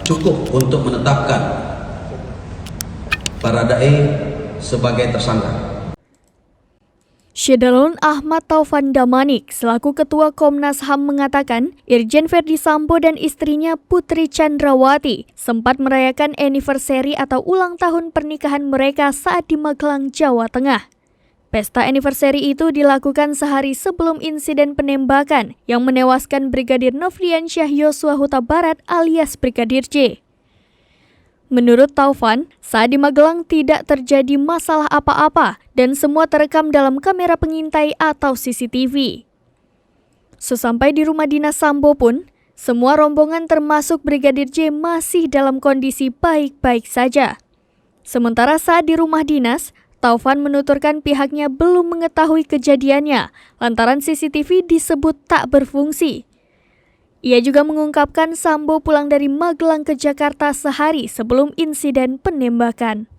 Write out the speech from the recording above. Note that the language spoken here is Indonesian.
cukup untuk menetapkan Baradae sebagai tersangka. Syedalon Ahmad Taufan Damanik selaku Ketua Komnas HAM mengatakan Irjen Verdi Sambo dan istrinya Putri Chandrawati sempat merayakan anniversary atau ulang tahun pernikahan mereka saat di Magelang, Jawa Tengah. Pesta anniversary itu dilakukan sehari sebelum insiden penembakan yang menewaskan Brigadir Nofriansyah Yosua Huta Barat alias Brigadir J. Menurut Taufan, saat di Magelang tidak terjadi masalah apa-apa dan semua terekam dalam kamera pengintai atau CCTV. Sesampai di rumah dinas Sambo pun, semua rombongan termasuk Brigadir J masih dalam kondisi baik-baik saja. Sementara saat di rumah dinas, Taufan menuturkan pihaknya belum mengetahui kejadiannya lantaran CCTV disebut tak berfungsi. Ia juga mengungkapkan Sambo pulang dari Magelang ke Jakarta sehari sebelum insiden penembakan.